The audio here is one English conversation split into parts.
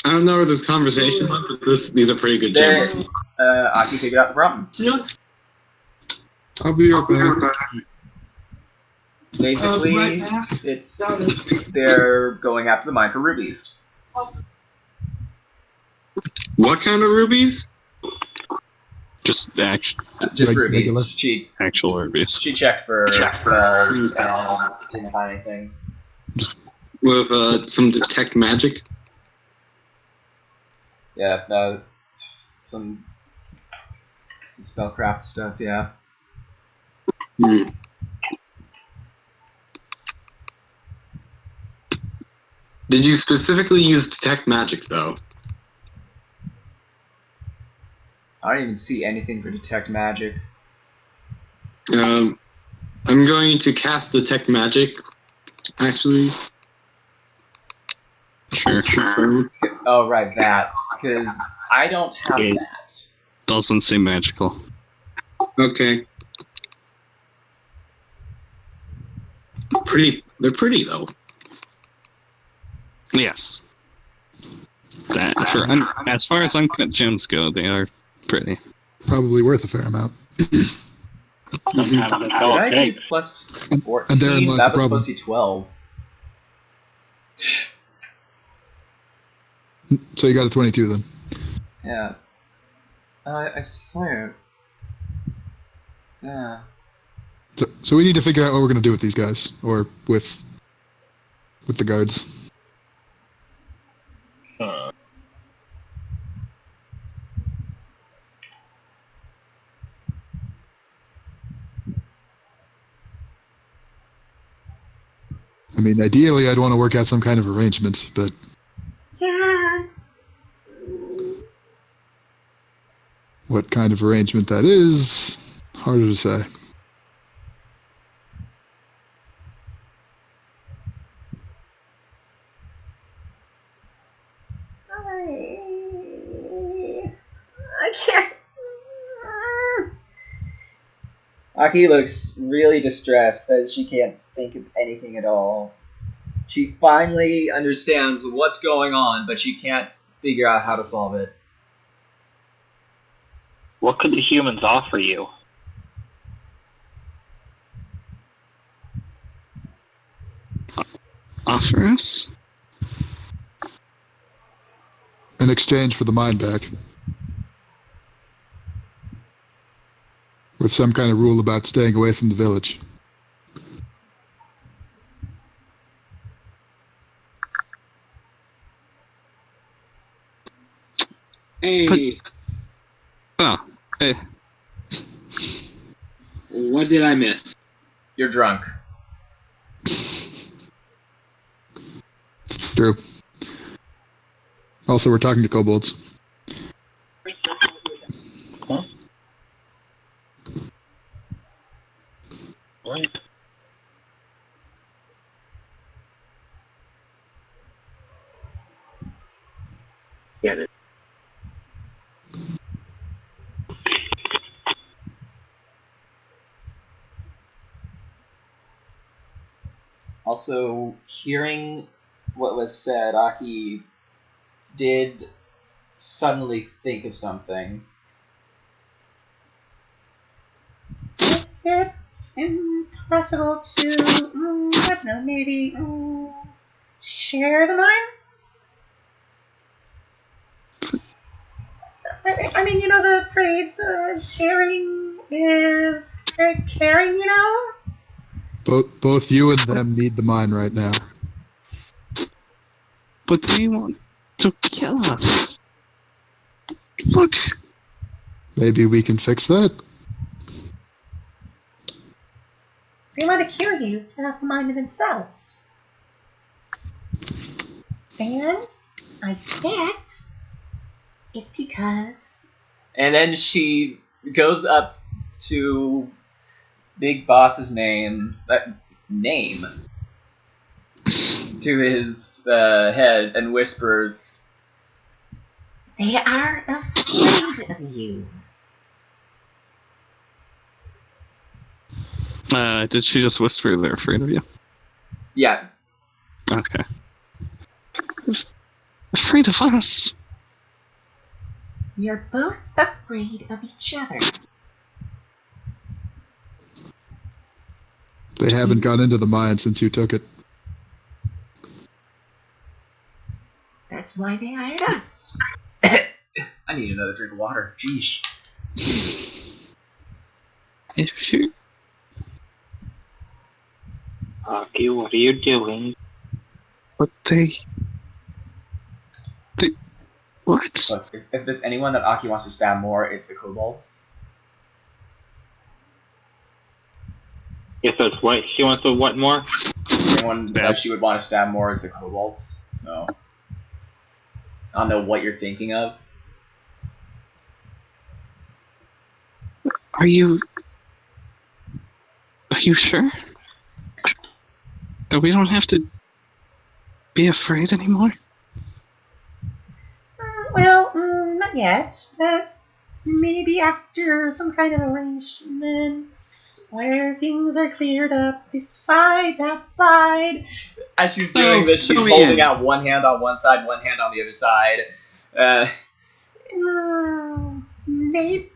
I don't know where this conversation went, but these are pretty good gems. Aki, figure out the problem. I'll be right back. Basically, they're going after the mine for rubies. What kind of rubies? Just rubies. Regular. Actual rubies. She checked for spells and didn't find anything. With some detect magic? Yeah, some spellcraft stuff, yeah. Did you specifically use detect magic, though? I don't even see anything for detect magic. I'm going to cast detect magic, actually. Sure. Oh, right, that. Because I don't have that. Doesn't seem magical. Okay. They're pretty, though. Yes. As far as uncut gems go, they are pretty. Probably worth a fair amount. Sometimes it's all Did I okay. do plus And 14? therein lies That the was problem. supposed to be 12. So you got a 22 then. Yeah. I swear. Yeah. So we need to figure out what we're going to do with these guys, or with the guards. I mean, ideally, I'd want to work out some kind of arrangement, but Yeah. what kind of arrangement that is, harder to say. I can't. Aki looks really distressed, says she can't think of anything at all. She finally understands what's going on, but she can't figure out how to solve it. What could the humans offer you? Offer us? In exchange for the mine back. With some kind of rule about staying away from the village. Hey, what did I miss? You're drunk. It's true. Also, we're talking to kobolds. Huh? Right. Get it. Also, hearing what was said, Aki did suddenly think of something. Is it impossible to, I don't know, maybe share the mine? I mean, you know the phrase, sharing is caring, you know? Both you and them need the mine right now. But they want to kill us. Look. Maybe we can fix that? They want to kill you to have the mind of themselves. And I bet it's because... And then she goes up to Big Boss's name to his head and whispers, They are afraid of you. Did she just whisper they're afraid of you? yeah, Okay. afraid of us. You're both afraid of each other. They haven't gone into the mine since you took it. That's why they hired us. I need another drink of water. Jeez. If you... Aki, what are you doing? But they... What? Look, if there's anyone that Aki wants to stab more, it's the kobolds. Yes, that's what she wants to what more? Anyone that she would want to stab more is the kobolds. So I don't know what you're thinking of. Are you sure? That we don't have to be afraid anymore? Well, not yet. Maybe after some kind of arrangements where things are cleared up, this side, that side. As she's doing this, she's holding out one hand on one side, one hand on the other side. Maybe?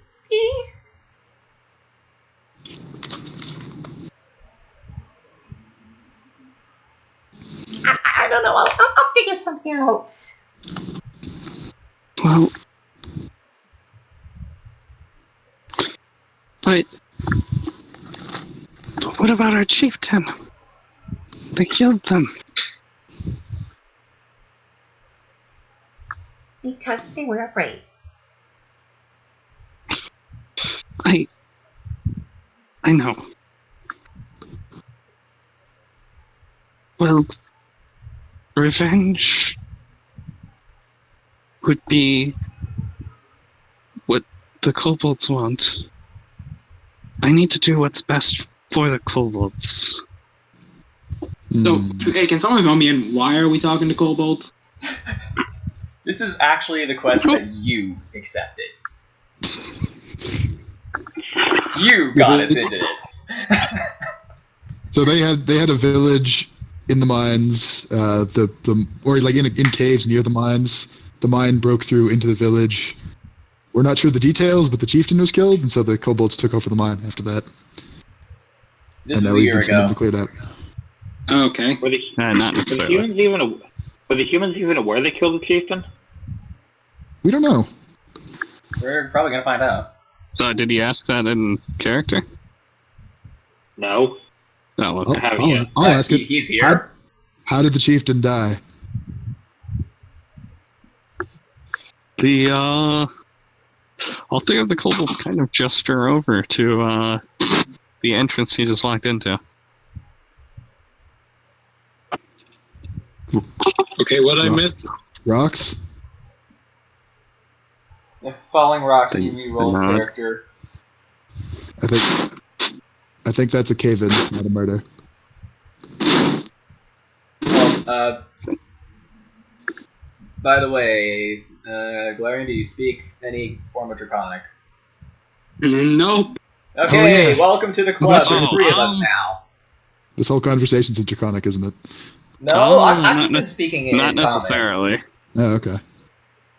I don't know. I'll figure something out. Well... But what about our chieftain? They killed them. Because they were afraid. I know. Well, revenge would be what the kobolds want. I need to do what's best for the kobolds. So, hey, can someone fill me in? Why are we talking to kobolds? This is actually the quest that you accepted. You got us into this. So they had a village in the mines, or like in caves near the mines. The mine broke through into the village. We're not sure the details, but the chieftain was killed, and so the kobolds took over the mine after that. This and is now a we've year been sending ago. them to clear it out. Okay. Were the, Not were the necessarily. humans even aware they killed the chieftain? We don't know. We're probably gonna find out. So did he ask that in character? No. Oh, okay. I'll ask it. He's here. How did the chieftain die? All three of the kobolds kind of gesture over to the entrance he just walked into. Okay, what I miss? Rocks? If falling rocks, you They- re-roll they're not. character. I think that's a cave-in, not a murder. Well, by the way, Galarian, do you speak any form of Draconic? Nope. Okay, yeah. welcome to the Well, club. that's There's right. three of us now. This whole conversation's in Draconic, isn't it? No, Oh, I've not been speaking in Not common. necessarily. Oh, okay.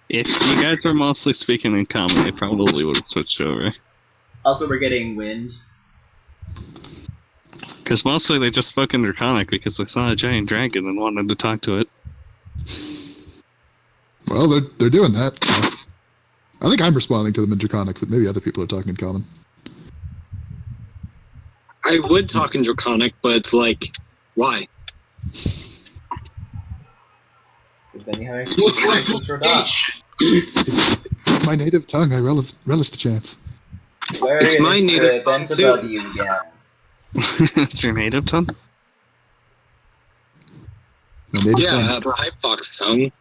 If you guys were mostly speaking in common, they probably would have switched over. Also, we're getting wind. Because mostly they just spoke in Draconic because they saw a giant dragon and wanted to talk to it. Well, they're doing that. So. I think I'm responding to them in Draconic, but maybe other people are talking in common. I would talk in Draconic, but it's like, why? Is any high What's my or not? It's my native tongue. I relish the chance. It's my native tongue, too. W again. It's your native tongue? My native Yeah, tongue. the Hypox tongue.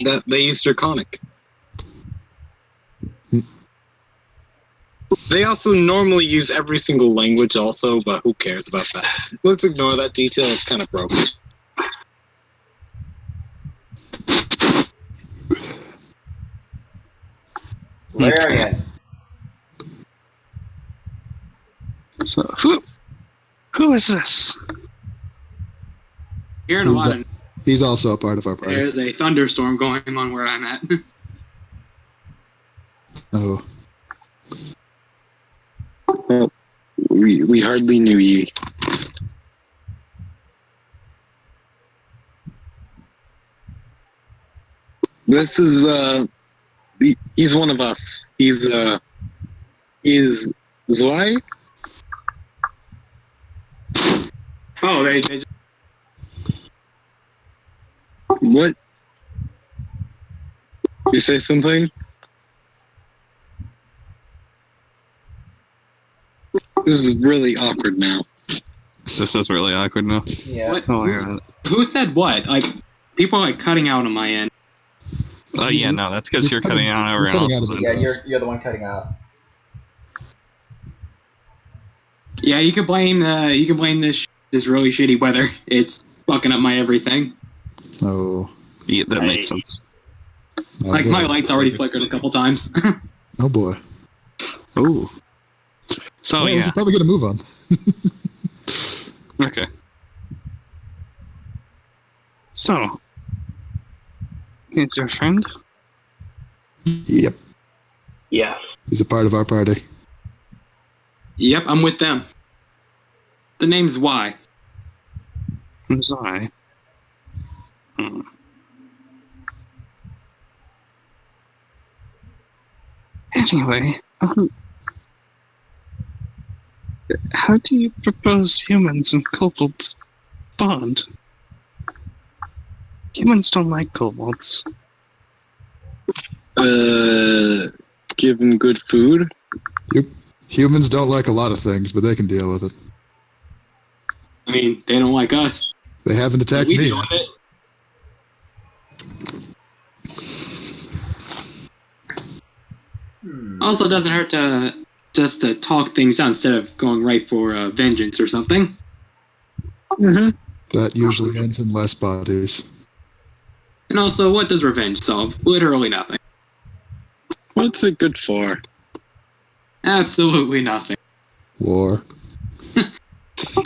That they use Draconic. They also normally use every single language also, but who cares about that? Let's ignore that detail, it's kind of broken. Galarian. So who is this? Here in a Who's lot that? of He's also a part of our party. There's a thunderstorm going on where I'm at. Oh. Well, we hardly knew ye. This is he's one of us. He's Zwei? Oh, they just, What? You say something? This is really awkward now. This is really awkward now. Yeah. what? Oh my god. Who said what? Like, people are like cutting out on my end. Oh yeah, no, that's because you're cutting out everyone cutting else's out a end. bit. Yeah, you're the one cutting out. Yeah, you can blame this really shitty weather. It's fucking up my everything. Oh. Yeah, that makes sense. Like, my lights already flickered a couple times. Oh boy. Oh. So Well, we yeah. should probably get a move on. Okay. So, it's your friend? Yep. Yes. He's a part of our party. Yep, I'm with them. The name's Y. Who's I? Hmm. Anyway, how do you propose humans and kobolds bond? Humans don't like kobolds. Give them good food. Humans don't like a lot of things, but they can deal with it. I mean, they don't like us. They haven't attacked We me deal yet. with it. Also, it doesn't hurt to just to talk things down instead of going right for vengeance or something. Mm-hmm. That usually ends in less bodies. And also, what does revenge solve? Literally nothing. What's it good for? Absolutely nothing. War.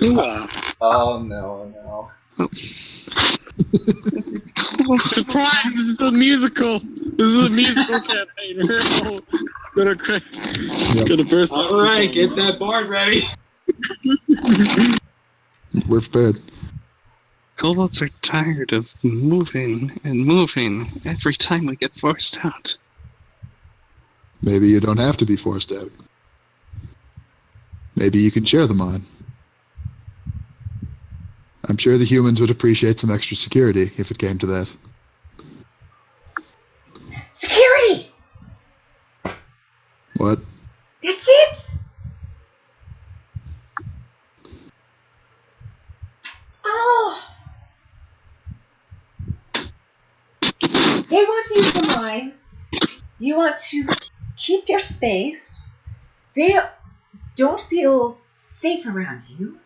Ooh-ah. Oh no. Surprise! This is a musical. This is a musical campaign. We're all gonna burst out. All right, get that board ready. We're prepared. Kobolds are tired of moving and moving every time we get forced out. Maybe you don't have to be forced out. Maybe you can share the mine. I'm sure the humans would appreciate some extra security if it came to that. Security! What? The kids! Oh! They want to use the mine. You want to keep your space. They don't feel safe around you.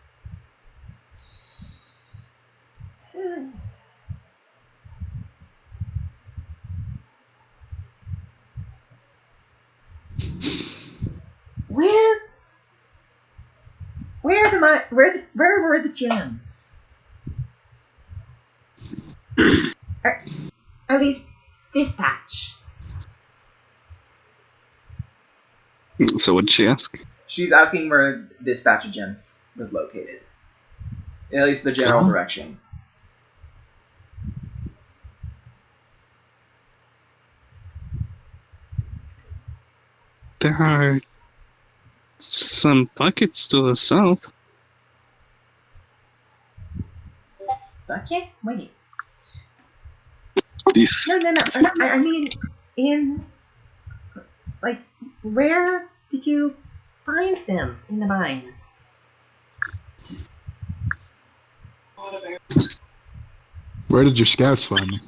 Where were the gems? At least this patch. So what did she ask? She's asking where this batch of gems was located. At least the general Uh-huh. direction. There are some buckets to the south. Bucket? Wait. These. No. I mean, where did you find them in the mine? Where did your scouts find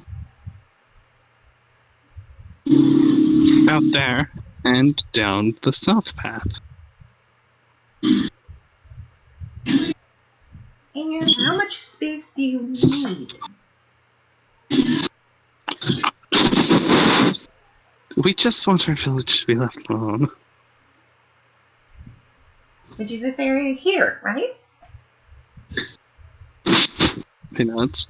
them? Out there and down the south path. And how much space do you need? We just want our village to be left alone. Which is this area here, right? Peanuts.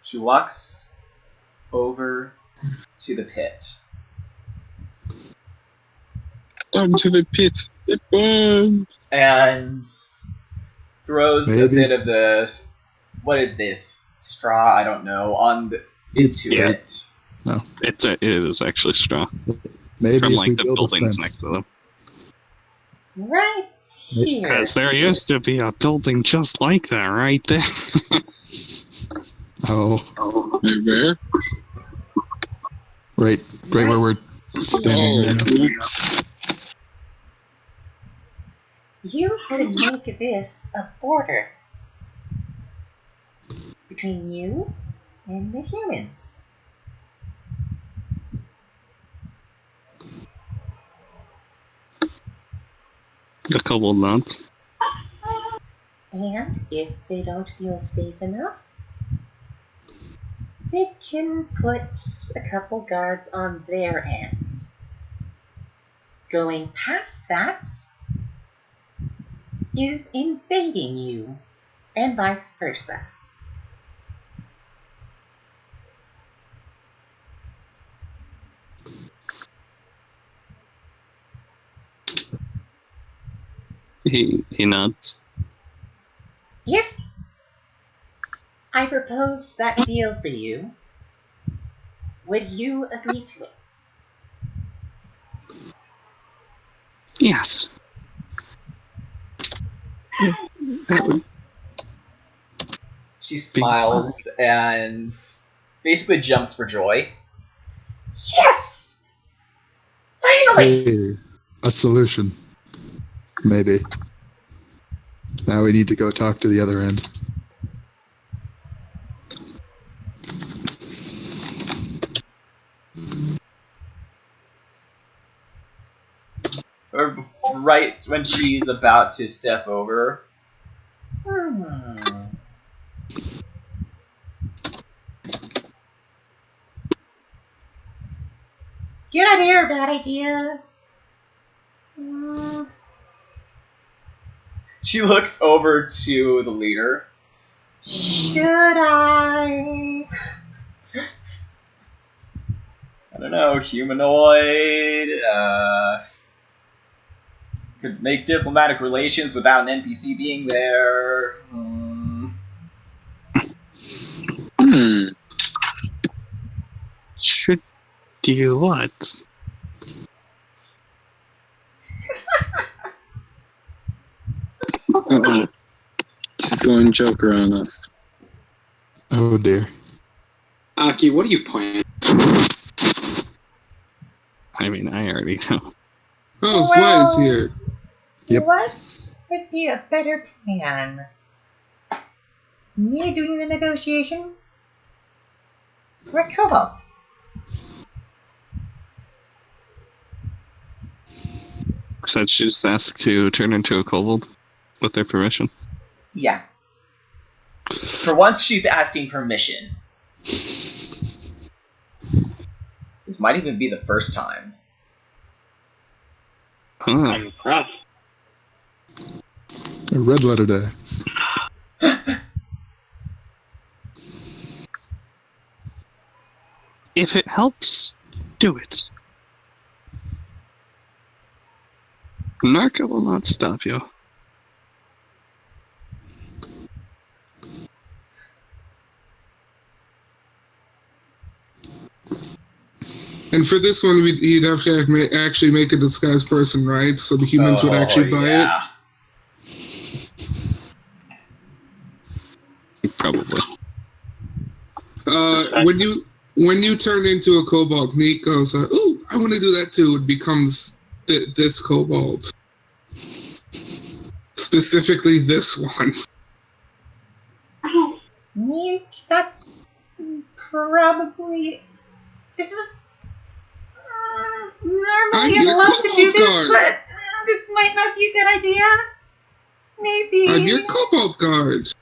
She walks over to the pit. Down to the pit. It burns. And throws a Maybe. bit of the... What is this? Straw? I don't know. Into Yeah. it. It is actually straw Maybe from if like we the build a buildings fence. next to them. Right here. Because there used to be a building just like that right there. Oh, Where? right where we're standing right now. Oops. You could make this a border between you and the humans. A couple of months. And if they don't feel safe enough, they can put a couple guards on their end. Going past that is invading you, and vice versa. He nods. If I proposed that deal for you, would you agree to it? Yes. That would She smiles and basically jumps for joy. Yes! Finally! Hey, a solution. Maybe. Now we need to go talk to the other end. Or right when she's about to step over. Good idea or bad idea? She looks over to the leader. Should I? I don't know, humanoid. Could make diplomatic relations without an NPC being there. should do what? Uh-oh. She's going Joker on us. Oh dear. Aki, what are you playing? I mean, I already know. Oh, Sly's here. Yep. What would be a better plan? Me doing the negotiation? Or Kobo? Said she just asked to turn into a kobold with their permission. Yeah. For once, she's asking permission. This might even be the first time. Huh. I'm impressed. A red letter day. If it helps, do it. Narca will not stop you. And for this one, he'd have to actually make a disguised person, right? So the humans would actually buy it. Probably. When you turn into a kobold, Neat goes, "Ooh, I want to do that too." It becomes this kobold, specifically this one. Meek, that's probably... This is... normally I'd your love to do kobold this, guard. but this might not be a good idea. Maybe... I'm your kobold guard.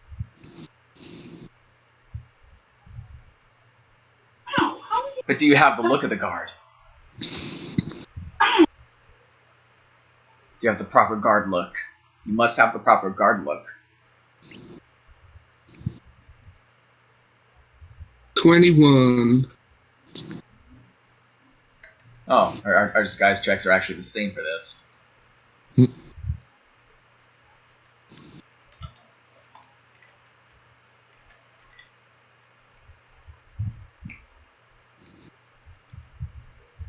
But do you have the look of the guard? Do you have the proper guard look? You must have the proper guard look. 21. Oh, our disguise checks are actually the same for this.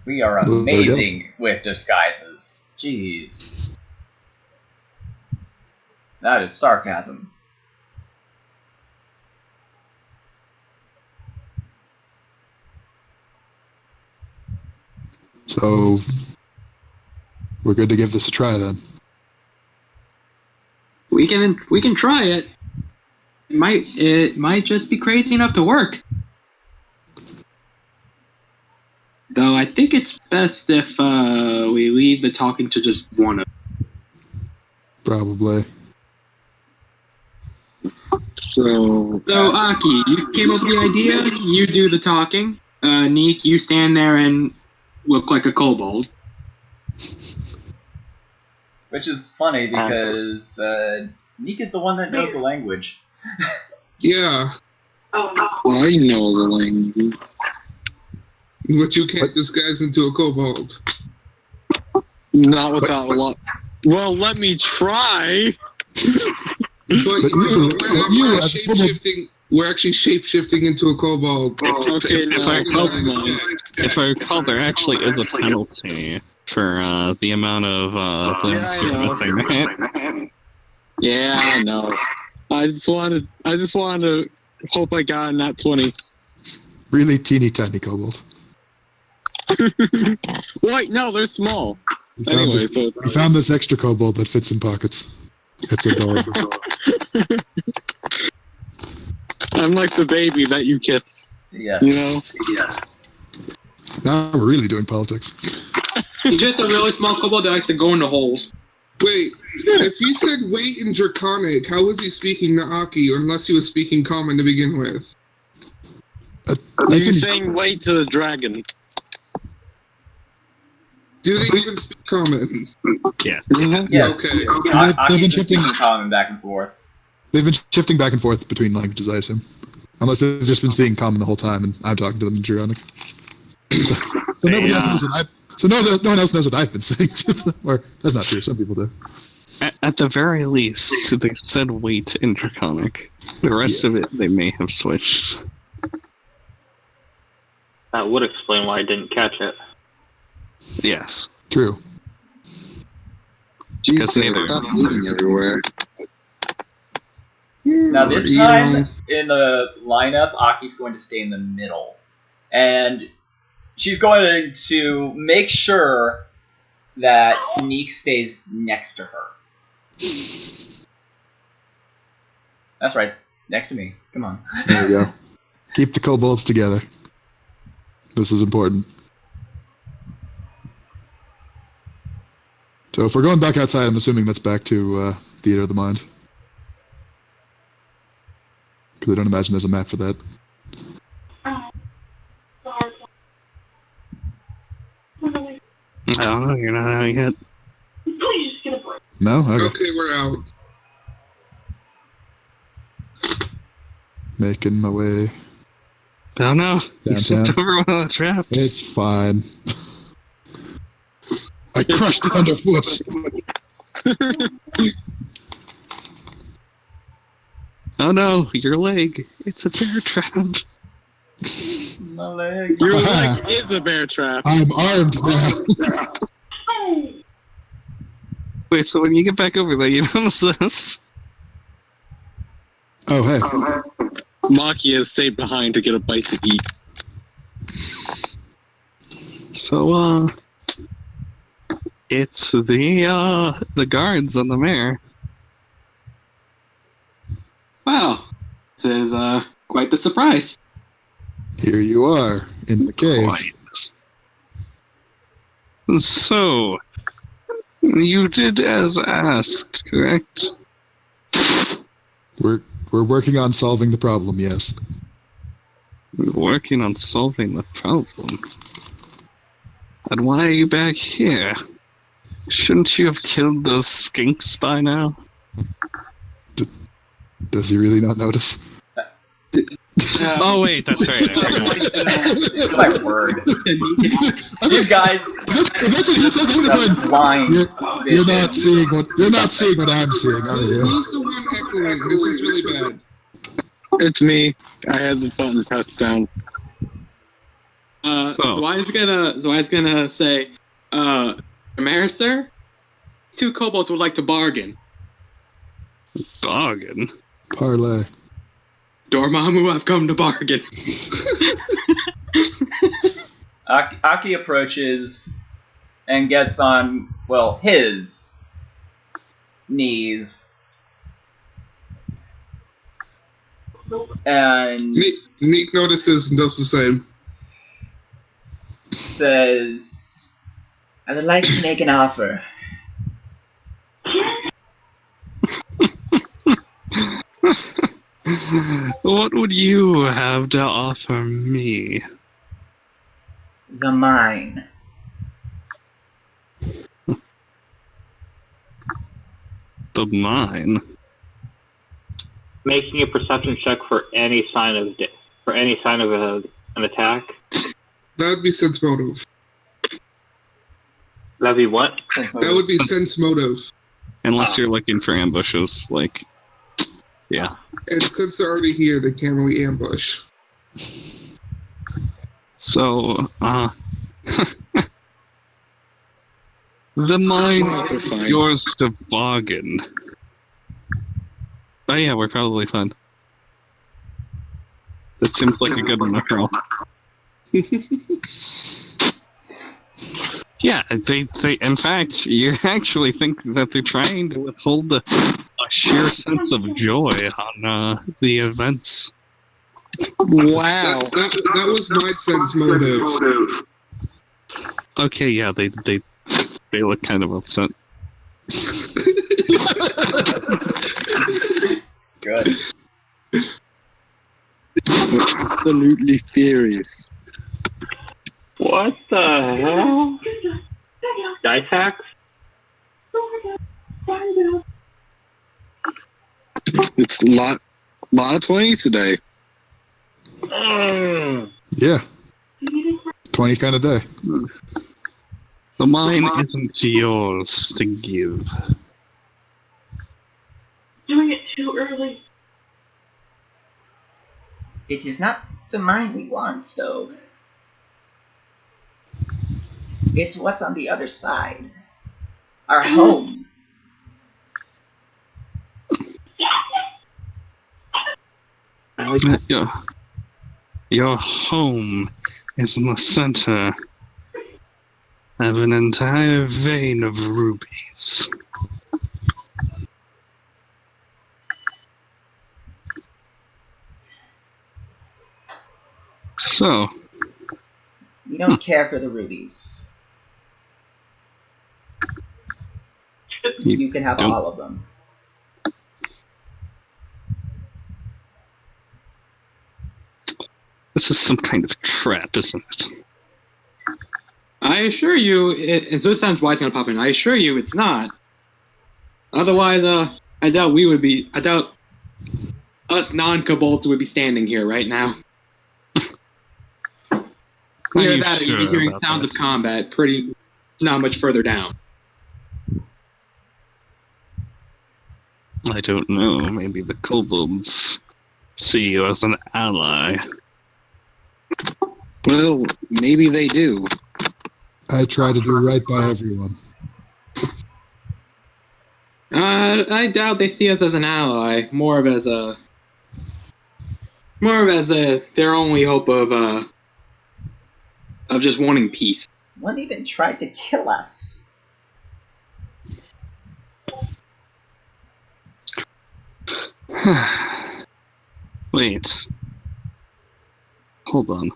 We are There we go. amazing with disguises. Jeez. That is sarcasm. So we're good to give this a try then. We can try it. It might just be crazy enough to work. Though I think it's best if we leave the talking to just one of them. Probably. So Aki, you came up with the idea. You do the talking. Neek, you stand there and look like a kobold. Which is funny because Neek is the one that knows the language. Yeah, I know the language. but you can't disguise into a kobold. Not without a lot. Well, let me try. But you as a kobold- we're actually shape-shifting into a kobold. Okay, If I recall, there actually is a penalty for the amount of things I you're know. missing, right? Yeah, I know. I just wanted to hope I got a nat 20. Really teeny tiny kobold. Wait, no, they're small. We found, Anyway, this, so we found this extra kobold that fits in pockets. It's adorable. I'm like the baby that you kiss. Yeah. You know? Now we're really doing politics. He's just a really small kobold that likes to go into holes. Wait, if he said wait in Draconic, how was he speaking to Aki, unless he was speaking Common to begin with? You're saying wait to the dragon. Do they even speak Common? Yes. Yes. Okay. They've been Aki's shifting. speaking common back and forth. They've been shifting back and forth between languages, I assume. Unless they've just been speaking common the whole time, and I'm talking to them in Draconic. So nobody else knows what I. So no one else knows what I've been saying to them. Or that's not true. Some people do. At the very least, they said wait in Draconic. The rest of it, they may have switched. That would explain why I didn't catch it. Yes. True. Because neither. Stop moving everywhere. Now this You time know- in the lineup, Aki's going to stay in the middle, and she's going to make sure that Neek stays next to her. That's right, next to me. Come on. There we go. Keep the kobolds together. This is important. So if we're going back outside, I'm assuming that's back to Theater of the Mind. Because I don't imagine there's a map for that. I don't know, you're not out yet. No? Okay. Okay, we're out. Making my way. Oh no, you stepped Downtown. over one of the traps. It's fine. I crushed it underfoot. Oh no, your leg. It's a bear trap. My leg. Your leg is a bear trap. I'm armed now. Wait, so when you get back over there, you notice this? Oh, hey. Maki has stayed behind to get a bite to eat. So, it's the guards on the mare. Wow, this is quite the surprise. Here you are, in the cave. Quite. So, you did as asked, correct? We're working on solving the problem, yes. Working on solving the problem. And why are you back here? Shouldn't you have killed those skinks by now? Does he really not notice? Oh wait, that's right. I forgot. My word. These guys If that's what he says, I'm gonna have find. blind You're vision. not seeing what I'm seeing, are you? Who's the one echoing? This is really bad. It's me. I had the button pressed down. So I was gonna say, Mayor, sir, two kobolds would like to bargain. Bargain. Parlay. Dormammu, I've come to bargain. Aki approaches and gets on, well, his knees. And Neek notices and does the same. says, I would like to make an offer. What would you have to offer me? The mine. The mine? Making a perception check for any sign of an attack. That would be sense motive. That'd be what? That would be sense motive. Unless you're looking for ambushes, like... Yeah. And since they're already here, they can't really ambush. So, the mine is yours to bargain. Oh yeah, we're probably fine. That seems like a good enough roll. Yeah, they in fact, you actually think that they're trying to withhold a sheer sense of joy on the events. Wow. That was my sense motive. Okay, yeah, they look kind of upset. Good. Absolutely furious. What the hell? Dice hacks? It's a lot of 20s today. Yeah. 20 kind of day. The mine isn't yours to give. Doing it too early. It is not the mine we want, though. It's what's on the other side. Our home. Your home is in the center of an entire vein of rubies. So, We don't care for the rubies. You can have don't- all of them. this is some kind of trap, isn't it? I assure you, and so it sounds wise gonna pop in. I assure you, it's not. Otherwise, I doubt us non-kobolds would be standing here right now. Are Either you that, or you'd be sure hearing about sounds that? of combat, pretty not much further down. I don't know. Maybe the kobolds see you as an ally. Well, maybe they do. I try to do right by everyone. I doubt they see us as an ally. More of as their only hope of just wanting peace. One even tried to kill us. Wait. Hold on.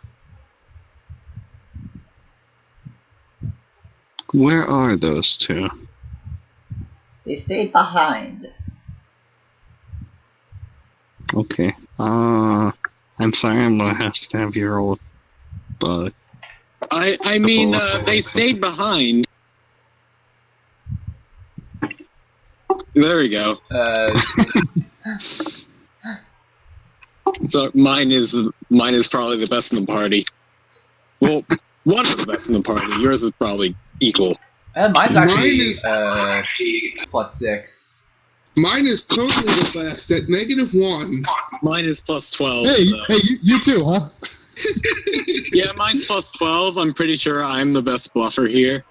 Where are those two? They stayed behind. Okay. I'm sorry, I'm gonna have to have you roll. But I mean, they stayed behind. There we go. So mine is probably the best in the party. Well, one of the best in the party. Yours is probably equal. Mine's Mine actually is- +6. Mine is totally the best at -1. Mine is +12. Hey, so. hey, you too, huh? Yeah, mine's +12. I'm pretty sure I'm the best bluffer here.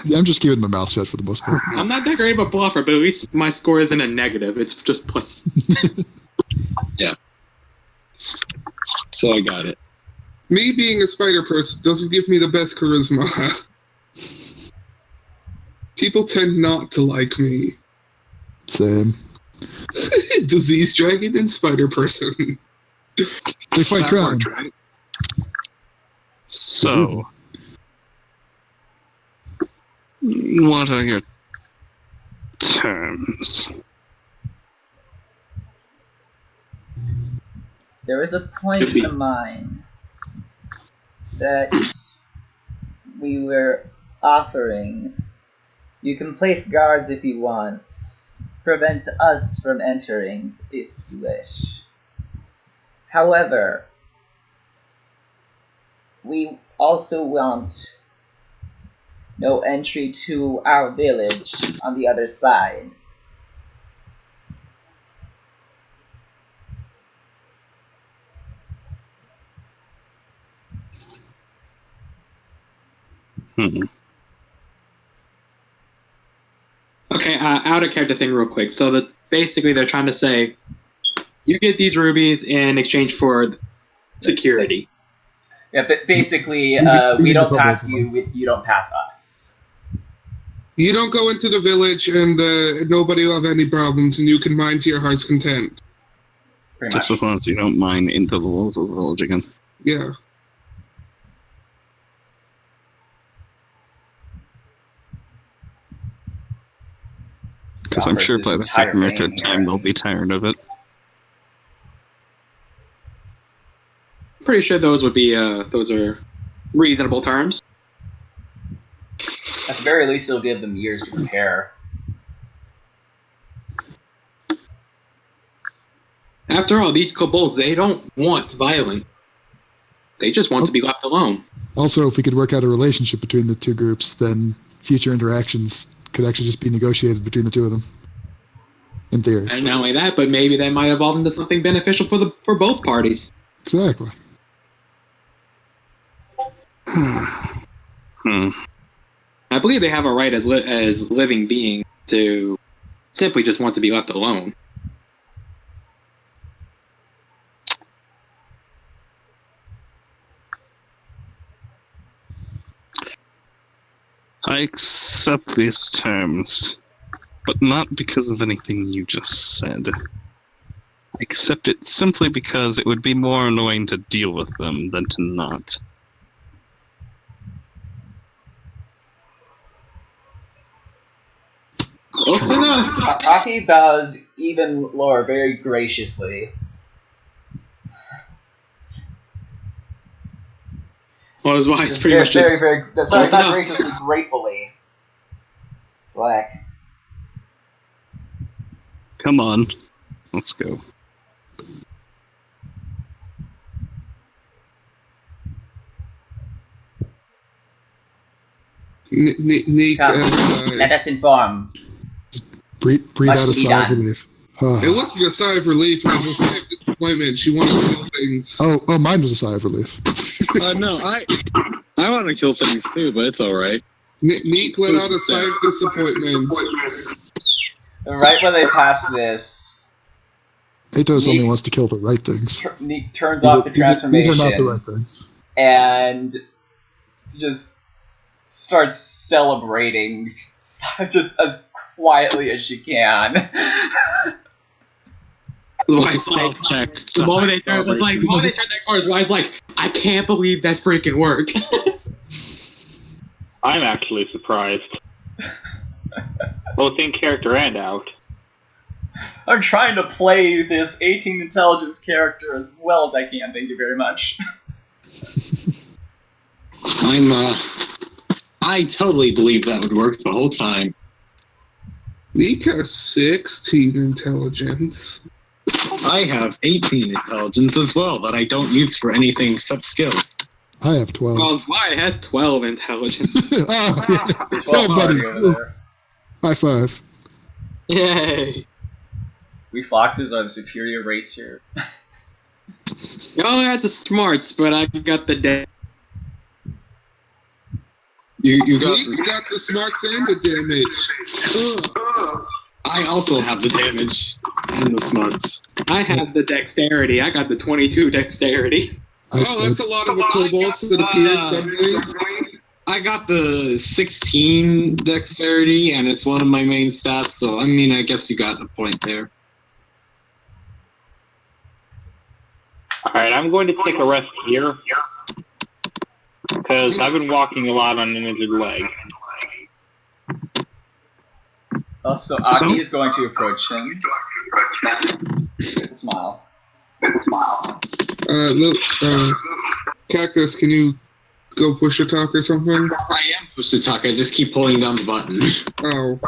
Yeah, I'm just keeping my mouth shut for the most part. I'm not that great of a bluffer, but at least my score isn't a negative. It's just plus. So I got it. Me being a spider person doesn't give me the best charisma. People tend not to like me. Same. Disease dragon and spider person. They fight That crime. worked, right? So, what are your terms? There is a point in mine that we were offering. You can place guards if you want. Prevent us from entering if you wish. However, we also want no entry to our village on the other side. Okay, out of character thing real quick. So basically they're trying to say, you get these rubies in exchange for security. Yeah, but basically, You we need don't to pass double you, you don't pass us. You don't go into the village and nobody will have any problems and you can mine to your heart's content. Pretty Just much. as long as you don't mine into the walls of the village again. Yeah. Because I'm sure Offers by this the second or entire third thing time here. they'll be tired of it. Pretty sure those would be those are reasonable terms. At the very least, it'll give them years to prepare. After all, these kobolds, they don't want violence. They just want to be left alone. Also, if we could work out a relationship between the two groups, then future interactions could actually just be negotiated between the two of them. In theory. And not only that, but maybe that might evolve into something beneficial for both parties. Exactly. I believe they have a right as living beings to simply just want to be left alone. I accept these terms, but not because of anything you just said. I accept it simply because it would be more annoying to deal with them than to not. Close enough. Aki bows even lower, very graciously. Well, it's why it's pretty very, much just. very. Sorry, close not enough. graciously, gratefully. Black. Come on, let's go. Neek Come. Let us inform. Breathe Much out to a be sigh of done. relief. It wasn't a sigh of relief, it was a sigh of disappointment. She wanted to kill things. oh, mine was a sigh of relief. No, I want to kill things too, but it's all right. Neek let out a sigh of disappointment. Right when they pass this, Atos only Neek- wants to kill the right things. Neek turns These off are- the these are- transformation These are not the right things. and just starts celebrating just as quietly as she can. Why it's like, Stealth check. the moment they turn their corners, why it's like, I can't believe that freaking worked. I'm actually surprised. Both in character and out. I'm trying to play this 18 intelligence character as well as I can, thank you very much. I totally believed that would work the whole time. Neek has 16 intelligence. I have 18 intelligence as well that I don't use for anything except skills. I have 12. Well, Zwei has 12 intelligence. Oh, yeah. 12 12 buddies. party over there. High five. Yay! We foxes are the superior race here. Y'all got the smarts, but I got the dead. You got. Nick's got the smarts and the damage. Ugh. I also have the damage and the smarts. I have the dexterity. I got the 22 dexterity. Oh, that's a lot of kobolds that appeared suddenly. I got the 16 dexterity, and it's one of my main stats, so I mean, I guess you got a point there. Alright, I'm going to take a rest here. Because I've been walking a lot on an injured leg. Also, Aki is going to approach him. With a smile. Look, Cactus, can you go push a talk or something? I am push to talk, I just keep pulling down the button. Oh.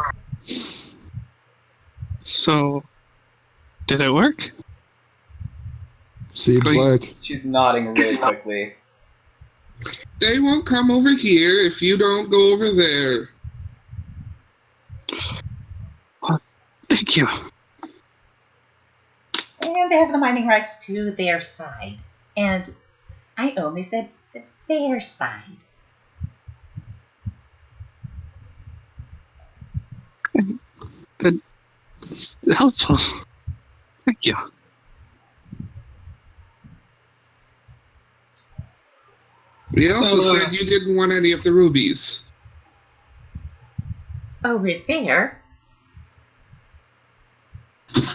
So, did it work? Seems like. She's nodding really quickly. They won't come over here if you don't go over there. Thank you. And they have the mining rights to their side. And I only said their side. It's helpful. Thank you. We also said you didn't want any of the rubies. Over there. So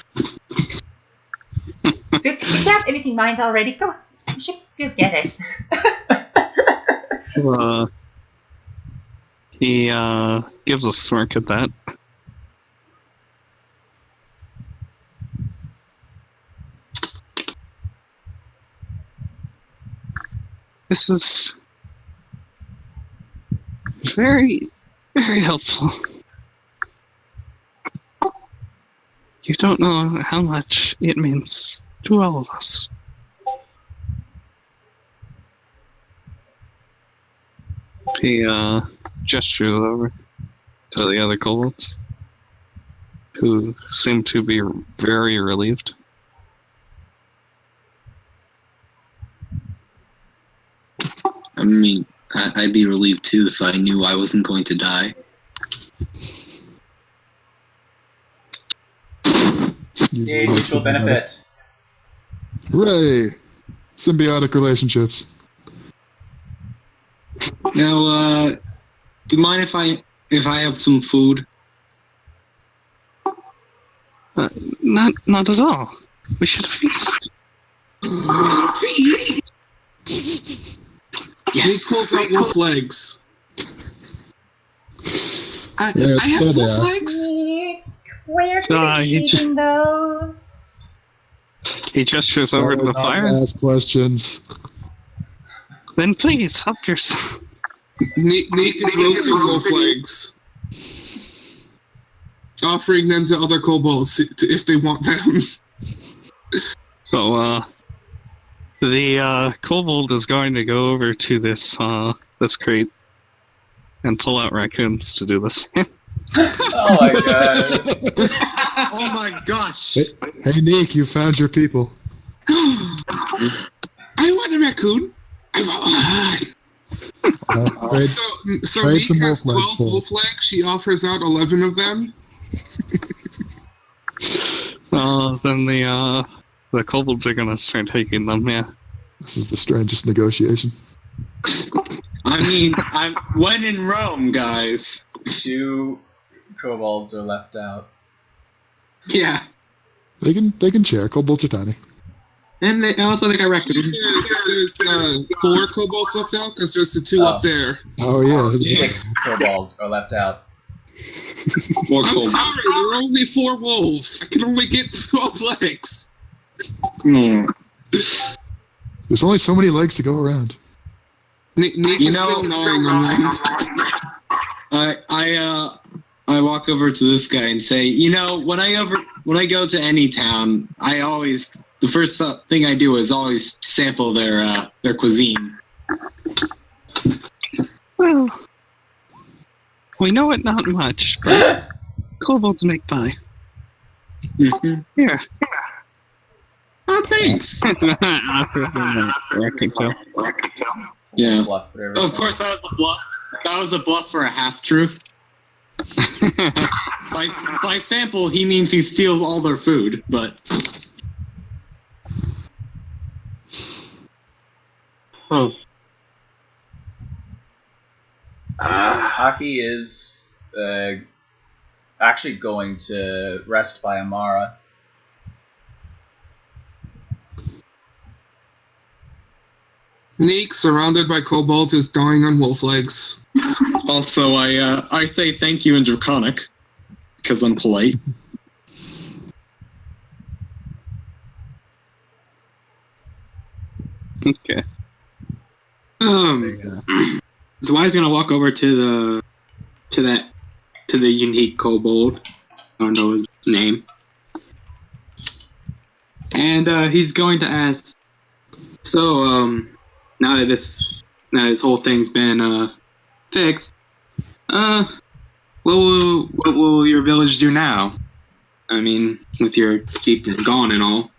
if you have anything mined already, go on. You should go get it. He gives a smirk at that. This is very, very helpful. You don't know how much it means to all of us. He gestures over to the other kobolds, who seem to be very relieved. I mean, I'd be relieved too if I knew I wasn't going to die. Yay, mutual benefit. Hooray! Symbiotic relationships. Now, do you mind if I have some food? Not at all. We should feast. Feast? Yes. He pulls out wolf legs. I Yeah, have there they wolf are. legs? Where are you keeping those? He gestures over to the Not fire. ask questions. Then please help yourself. Nick is roasting wolf legs. Offering them to other kobolds if they want them. So, the kobold is going to go over to this this crate and pull out raccoons to do the same. Oh my god. Oh my gosh! Hey, Nick, you found your people. I want a raccoon. Trade- So trade Nick some has wolf legs 12 for wolf legs. She offers out 11 of them. Then the kobolds are gonna start taking them. Yeah. This is the strangest negotiation. I mean, when in Rome, guys. 2 kobolds are left out. Yeah. They can share. Kobolds are tiny. And they got raccoons. There's 4 kobolds left out because there's the 2 Oh. up there. Oh yeah. 6 kobolds are left out. More I'm cool. sorry, there are only 4 wolves. I can only get 12 legs. Hmm. There's only so many legs to go around. Nick You is know- still gnawing on one. I I walk over to this guy and say, you know, when I go to any town, the first thing I do is always sample their cuisine. Well, we know it not much, but kobolds make pie. Here. Oh, thanks. I can tell. Yeah. Bluff, whatever. Of course, that was a bluff. That was a bluff for a half-truth. By sample, he means he steals all their food, but... Aki is actually going to rest by Amara. Neek, surrounded by kobolds, is dying on wolf legs. Also, I say thank you in Draconic, because I'm polite. Okay. So Wise gonna walk over to the unique kobold. I don't know his name. And he's going to ask, so now that this whole thing's been fixed, what will your village do now? I mean, with your chieftain gone and all.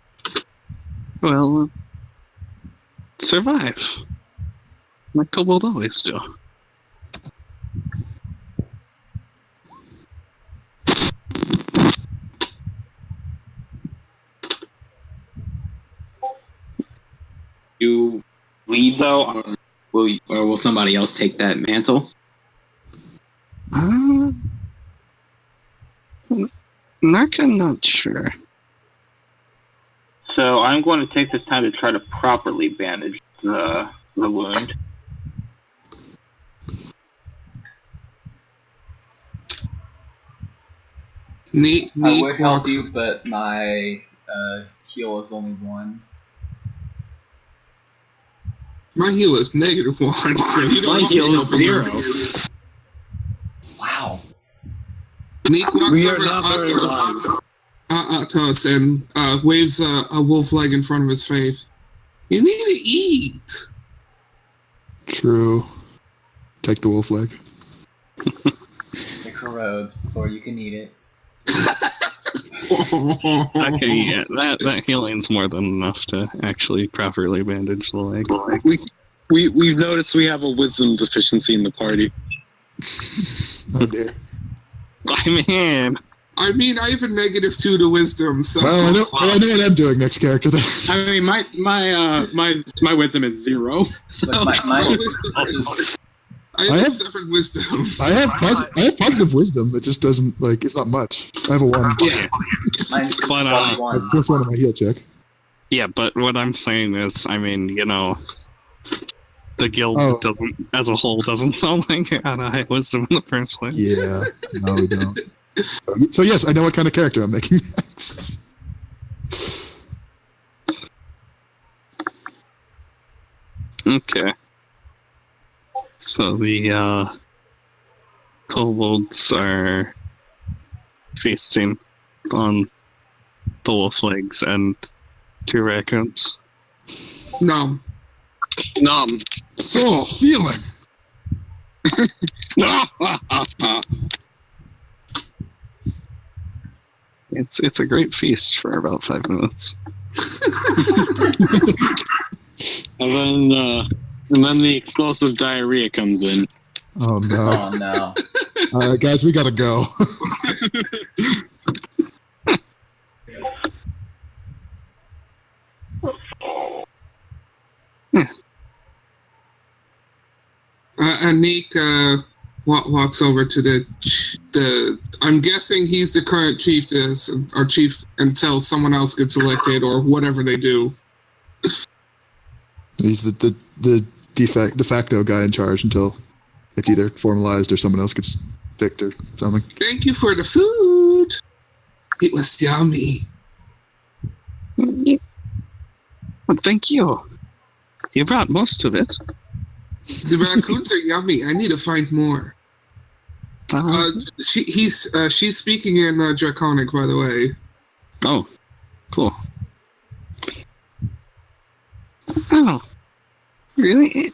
Well, survive. Like kobold always do. You lead though, or will somebody else take that mantle? Not sure. So I'm going to take this time to try to properly bandage the wound. Neek I would help walks. you, but my heal is only 1. My heal is -1, so you don't My want me heal is helping 0. you. Wow. Neek walks We are over to not very Atos and waves a wolf leg in front of his face. You need to eat. True. Take the wolf leg. It corrodes before you can eat it. Okay, yeah, that healing's more than enough to actually properly bandage the leg. We've noticed we have a wisdom deficiency in the party. Oh dear. I mean, I have a -2 to wisdom, so Well, I know what I'm doing next character then. I mean, my wisdom is 0. So Look, mine I have 7 wisdom. I have positive wisdom. It just doesn't it's not much. I have a 1. Yeah. mine's But, I have +1. +1 on my heal check. yeah, but what I'm saying is, I mean, you know, the guild as a whole doesn't sound like it had a high wisdom in the first place. Yeah. No, we don't. So yes, I know what kind of character I'm making. Okay. So the kobolds are feasting on the wolf legs and 2 raccoons. No. Nom. So feeling. It's a great feast for about 5 minutes. And then the explosive diarrhea comes in. Oh no. Oh no. All right, guys, we gotta go. And Neek walks over to the. I'm guessing he's the current chief, or chief, until someone else gets elected or whatever they do. He's the de facto guy in charge until it's either formalized or someone else gets picked or something. Thank you for the food. It was yummy. Well, thank you. You brought most of it. The raccoons are yummy. I need to find more. She's speaking in Draconic, by the way. Oh, cool. Oh, really?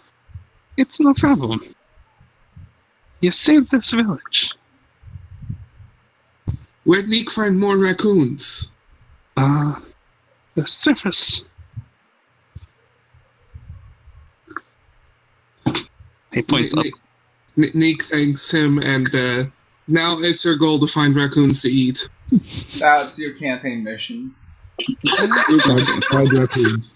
It's no problem. You saved this village. Where'd Neek find more raccoons? The surface. He points up. Neek thanks him, and now it's her goal to find raccoons to eat. That's your campaign mission. Find raccoons.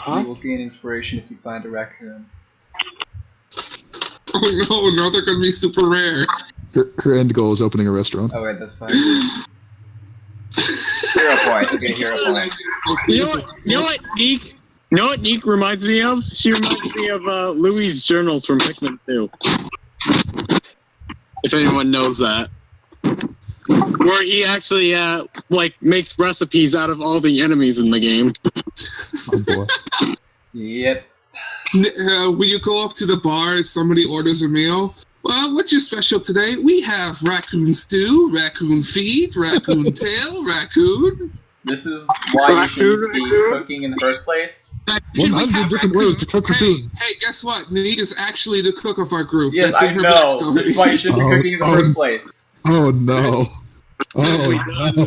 You will gain inspiration if you find a raccoon. Oh no, now they're gonna be super rare. Her end goal is opening a restaurant. Oh wait, that's fine. Hero point. Okay, hero point. You know what, Neek? You know what Neek reminds me of? She reminds me of Louis' journals from Pikmin 2. If anyone knows that. Where he actually, makes recipes out of all the enemies in the game. Oh boy. Yep. When you go up to the bar and somebody orders a meal, well, what's your special today? We have raccoon stew, raccoon feet, raccoon tail, raccoon. This is why you shouldn't be cooking in the first place. 100 different ways to cook raccoon. Hey, guess what? Neek is actually the cook of our group. Yes, That's I in her know. backstory. This is why you shouldn't be cooking in the first place. Oh no. Oh no.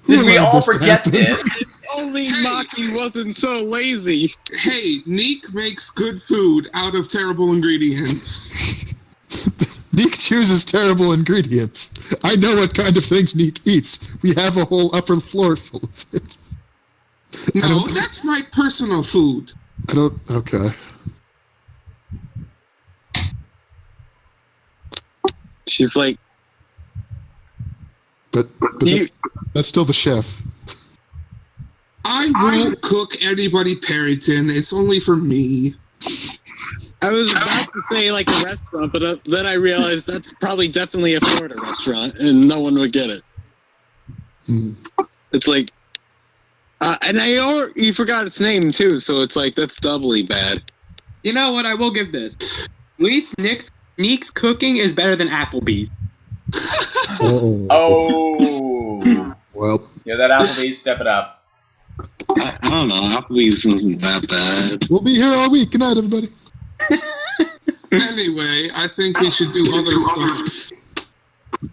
Did we all forget this? Only Maki wasn't so lazy. Hey, Neek makes good food out of terrible ingredients. Neek chooses terrible ingredients. I know what kind of things Neek eats. We have a whole upper floor full of it. No, that's my personal food. I don't. Okay. She's like, But that's still the chef. I won't cook anybody Perryton. It's only for me. I was about to say like a restaurant, but then I realized that's probably definitely a Florida restaurant, and no one would get it. It's like, and you forgot its name too, so it's like that's doubly bad. You know what? I will give this. At least Neek's cooking is better than Applebee's. Oh. Well. Yeah, that Applebee's, step it up. I don't know. Applebee's isn't that bad. We'll be here all week. Good night, everybody. Anyway, I think we should do other stuff.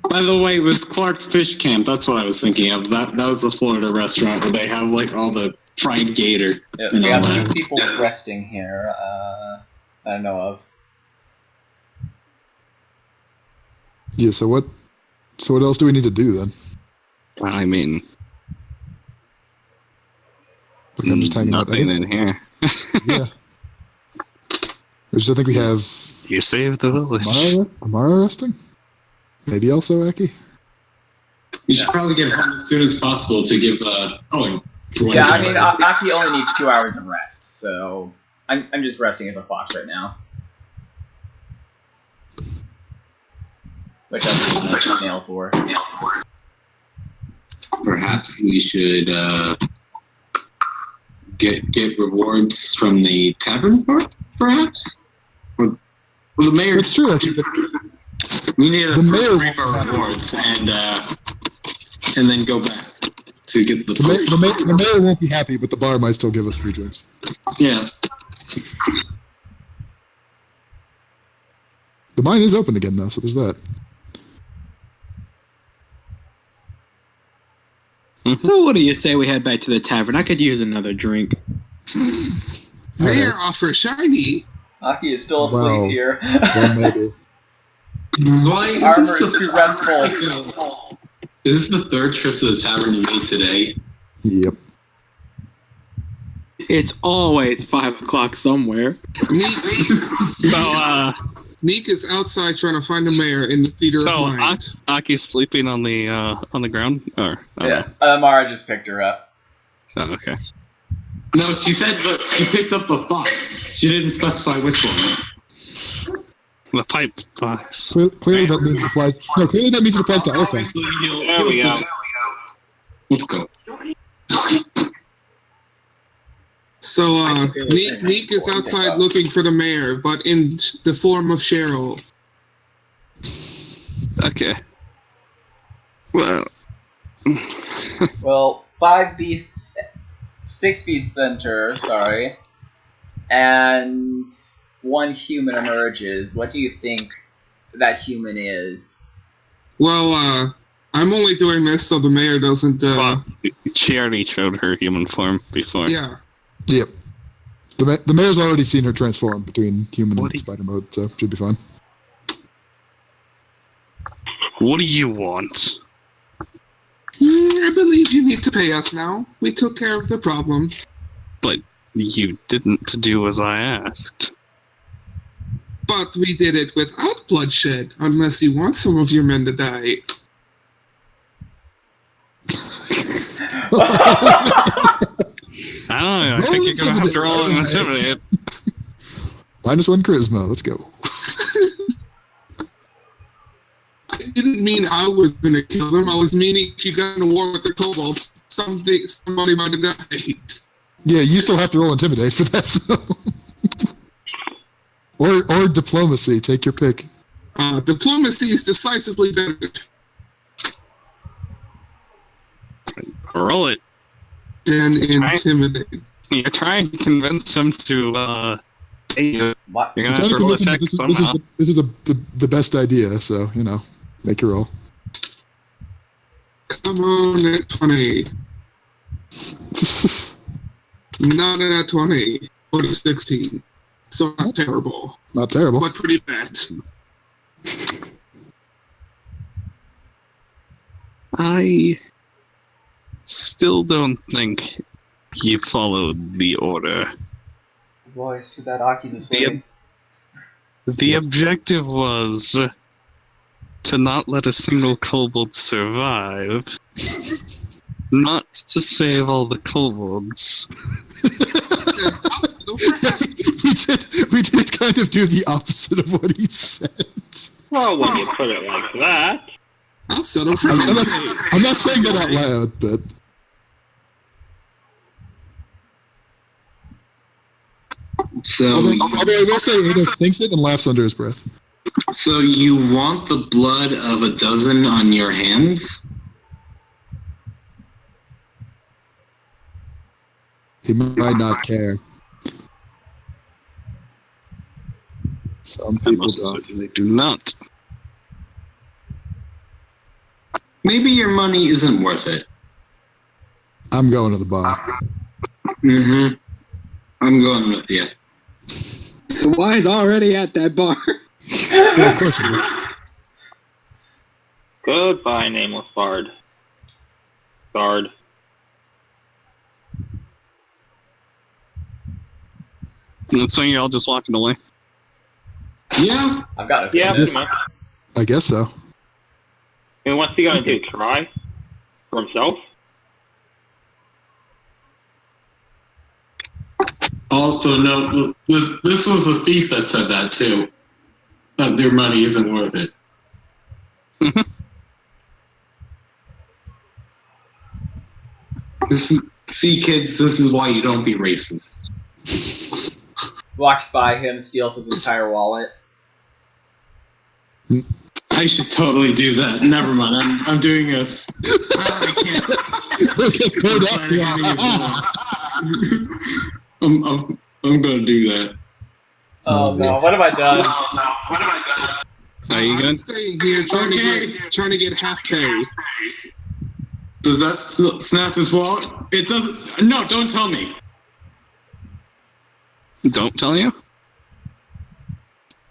By the way, it was Clark's Fish Camp. That's what I was thinking of. That was the Florida restaurant where they have like all the fried gator. Yeah, and we all have that. 2 people resting here. I don't know of. Yeah. So what else do we need to do then? I mean, Like, I'm just hanging out. nothing in here. Yeah. I just think we have You saved the village. Amara resting. Maybe also Aki. You should probably get home as soon as possible to give. Yeah, I mean, Aki only needs 2 hours of rest, so I'm just resting as a fox right now. Which I'm much nail for. Perhaps we should get rewards from the tavern, perhaps. Or the mayor. That's true, actually. We need to The mayor reap our rewards and then go back to get the. The mayor won't be happy, but the bar might still give us free drinks. Yeah. The mine is open again, though, so there's that. So what do you say we head back to the tavern? I could use another drink. Mayor offer shiny. Aki is still asleep Well, here. Well, maybe. Why Armor is too restful. Is this the third trip to the tavern you made today? Yep. It's always 5 o'clock somewhere. Neek is outside trying to find a mayor in the theater of mind. Aki's sleeping on the ground, or Yeah, Mara just picked her up. Oh, okay. No, she said that she picked up the fox. She didn't specify which one. The pipe box. Clearly that means it applies. No, clearly that means it applies to elephants. There we go. Let's go. So, I can feel it in Neek is my outside voice. looking for the mayor, but in the form of Cheryl. Okay. Well. Well, 6 beasts enter, sorry, and 1 human emerges. What do you think that human is? Well, I'm only doing this so the mayor doesn't, Well, she already showed her human form before. yeah. Yep. The mayor's already seen her transform between human What and do you- spider mode, so should be fine. What do you want? I believe you need to pay us now. We took care of the problem. But you didn't do as I asked. But we did it without bloodshed, unless you want some of your men to die. I don't know. I think you're gonna have to roll and intimidate. -1 charisma. Let's go. I didn't mean I was going to kill them. I was meaning if you got in a war with the kobolds, somebody might have died. Yeah, you still have to roll intimidate for that, though. or diplomacy. Take your pick. Diplomacy is decisively better. Roll it. Than intimidate. You're trying to convince him to pay you. What? You're I'm gonna trying have to to roll a convince him check that somehow. this is the best idea, so, make your roll. Come on, at 20. Not at 20, but a 16. So not terrible, Not terrible. but pretty bad. I still don't think you followed the order. Boy, it's too bad Aki's asleep. The objective was to not let a single kobold survive, not to save all the kobolds. we did kind of do the opposite of what he said. Well, when you put it like that. I'll settle for I'm not saying that out loud, but So, although I will say Adolf thinks it and laughs under his breath. so you want the blood of a dozen on your hands? He might not care. Some I people most don't. certainly do not. Maybe your money isn't worth it. I'm going to the bar. Mm-hmm. I'm going with you. So why is already at that bar? Yeah, of course he is. Goodbye, nameless bard. Guard. So you're all just walking away. Yeah. I've got to say Yeah, this. pretty much. I guess so. And what's he gonna do? Try? For himself? Also, no, this was a thief that said that, too. That their money isn't worth it. See, kids, this is why you don't be racist. Walks by him, steals his entire wallet. I should totally do that. Never mind. I'm doing this. I can't. Okay, code up. I'm gonna do that. Oh no, what have I done? Are you I'm good? staying here trying to get half pay. Does that snap his wallet? It doesn't. No, don't tell me. Don't tell you?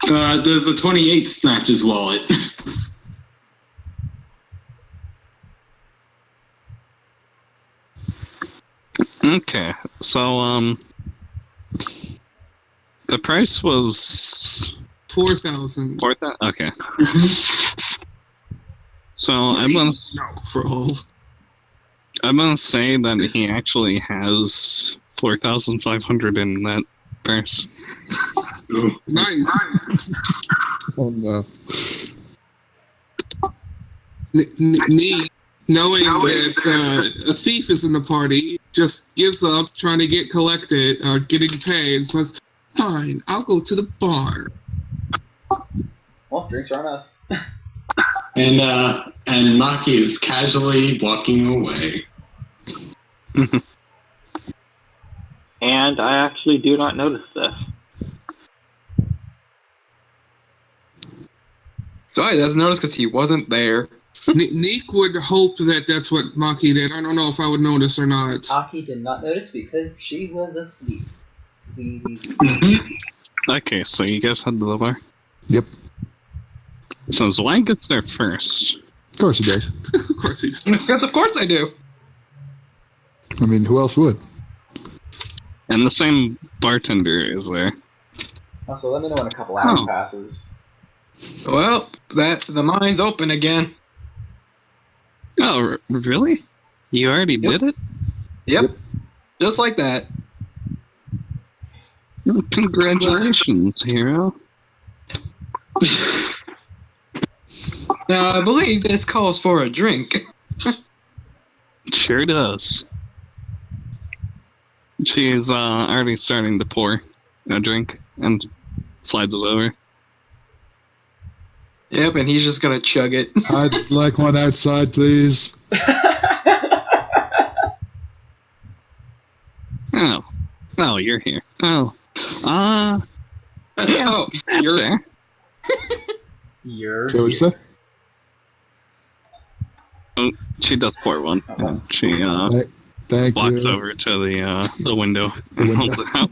Does a 28 snatch his wallet? Okay, so, the price was 4,000. 4,000? Okay. So I'm gonna No, for all. say that he actually has 4,500 in that purse. Nice. Oh no. Neek knowing that a thief is in the party, just gives up trying to get collected, getting paid, and says, "Fine, I'll go to the bar." Well, drinks are on us. And Maki is casually walking away. And I actually do not notice this. So he doesn't notice because he wasn't there. Neek would hope that that's what Maki did. I don't know if I would notice or not. Aki did not notice because she was asleep. Okay, so you guys head to the bar? Yep. So Zwang gets there first. Of course he does. Of course he does. Because of course I do. I mean, who else would? And the same bartender is there. Also, let me know when a couple hours passes. Well, the mine's open again. Oh, really? You already did it? Yep. Just like that. Congratulations, hero. Now, I believe this calls for a drink. Sure does. She's already starting to pour a drink and slides it over. Yep, and he's just gonna chug it. I'd like one outside, please. Oh, you're here. Oh, Oh, you're there. You're So what you say? She does pour one. And she Thank walks you. over to the window and window. holds it out.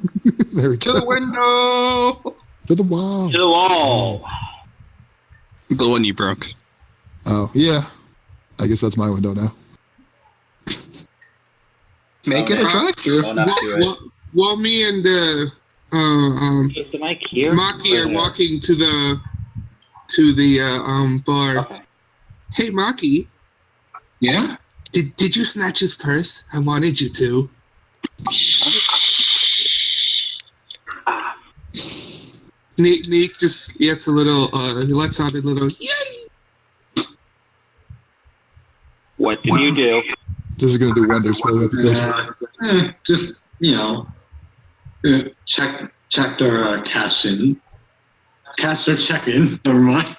There we to go. the window! To the wall. To the wall. The one you broke. Oh, yeah. I guess that's my window now. Make it attractive. Own up to it. While me and Is the mic here? Maki are walking to the bar. Okay. Hey, Maki, Yeah? did you snatch his purse? I wanted you to. Nick just gets a little, he lets out a little, yay! What did you do? This is going to do wonders for the reputation. Just, checked our cash in. Cashed our check in. Never mind.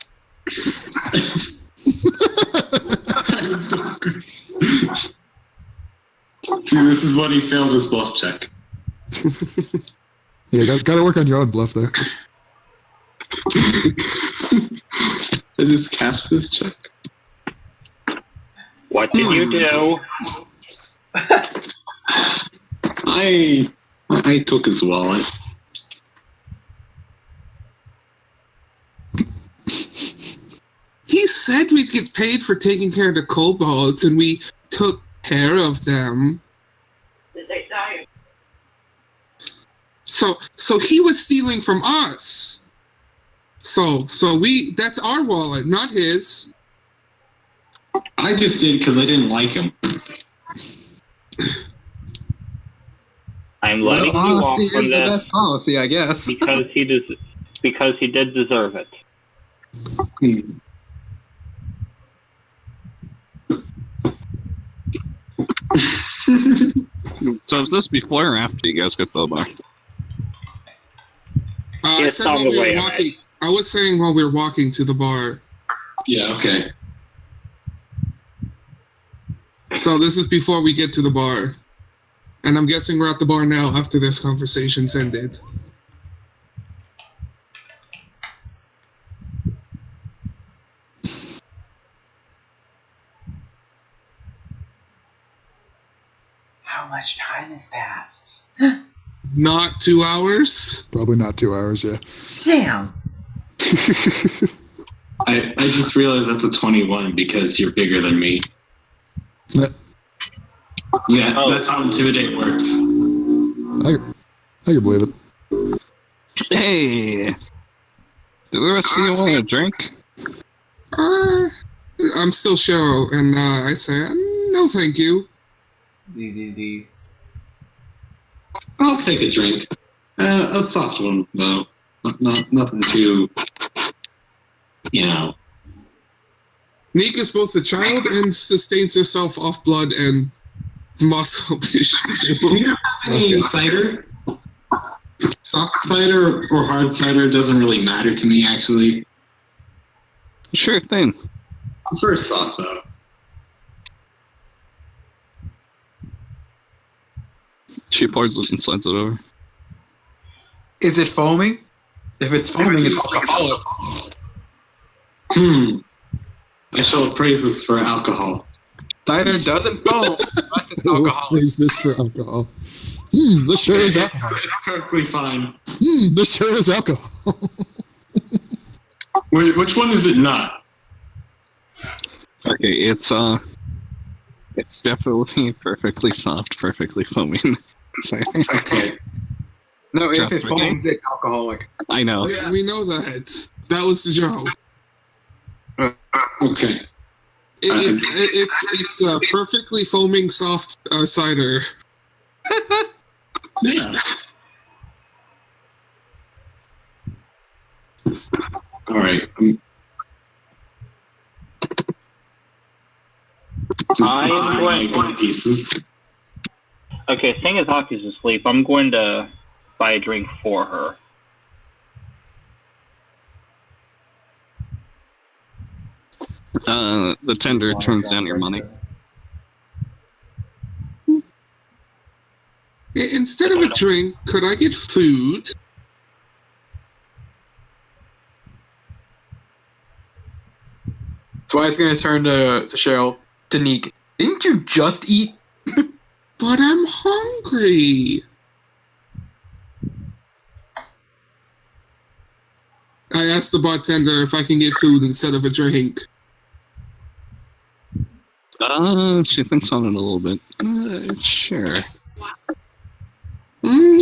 See, this is when he failed his bluff check. Yeah, got to work on your own bluff there. I just cashed this check. What did you do? I took his wallet. He said we'd get paid for taking care of the kobolds, and we took care of them. Did they die? So he was stealing from us. So that's our wallet, not his. I just did because I didn't like him. I'm letting you off Honesty from is the this best policy, I guess. because he did deserve it. Hmm. So is this before or after you guys get to the bar? I It's said on while the we way, were walking. I was saying while we were walking to the bar. Yeah, okay. So this is before we get to the bar. And I'm guessing we're at the bar now after this conversation's ended. How much time has passed? Not 2 hours. Probably not 2 hours, yeah. Damn. I just realized that's a 21 because you're bigger than me. Yeah, Oh. that's how Intimidate works. I can believe it. Hey! Do the rest of you want a drink? I'm still Cheryl, and I say, no thank you. ZZZ. I'll take a drink. A soft one, though. Nothing too, Neek is both a child and sustains herself off blood and muscle tissue. Do you have any cider? Soft cider or hard cider doesn't really matter to me, actually. Sure thing. I prefer soft, though. She pours it and slides it over. Is it foaming? If it's foaming, it's alcoholic. I shall praise this for alcohol. Cider doesn't foam unless it's alcoholic. Is this for alcohol? This sure is alcohol. It's perfectly fine. This sure is alcohol. Which one is it not? Okay, it's definitely perfectly soft, perfectly foaming. Okay. No, if Just it foams, it's alcoholic. I know. Yeah, we know that. That was the joke. Okay. It's a perfectly foaming soft cider. Yeah. All right. I'm going- gold pieces. Okay, seeing as Hockey's asleep, I'm going to buy a drink for her. The tender turns down your money. Instead of a drink, could I get food? That's why it's going to turn to Cheryl, to Neek. Didn't you just eat? But I'm hungry. I asked the bartender if I can get food instead of a drink. She thinks on it a little bit. Sure.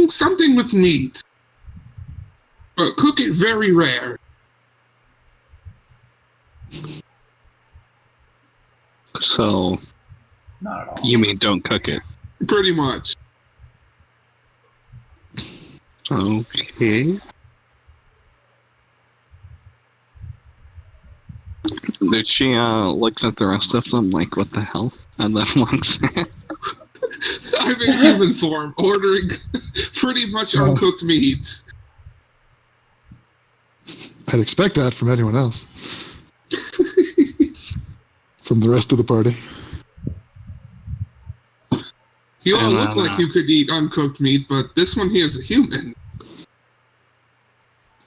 Something with meat. But cook it very rare. So, Not at all. you mean don't cook it? Pretty much. Okay. Did she looks at the rest of them like, what the hell? And then looks I'm in human form, ordering pretty much uncooked meat. I'd expect that from anyone else. From the rest of the party. You all look like you could eat uncooked meat, but this one here is a human.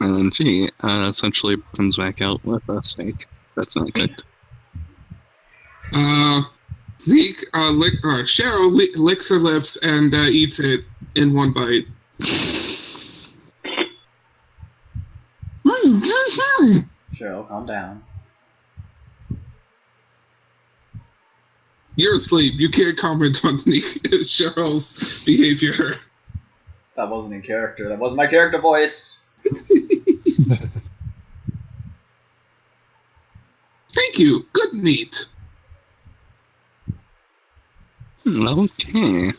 and then she essentially comes back out with a steak that's not cooked. Cheryl licks her lips and eats it in one bite. Cheryl, calm down. You're asleep. You can't comment on Cheryl's behavior. That wasn't in character. That wasn't my character voice. Thank you. Good meat. Okay.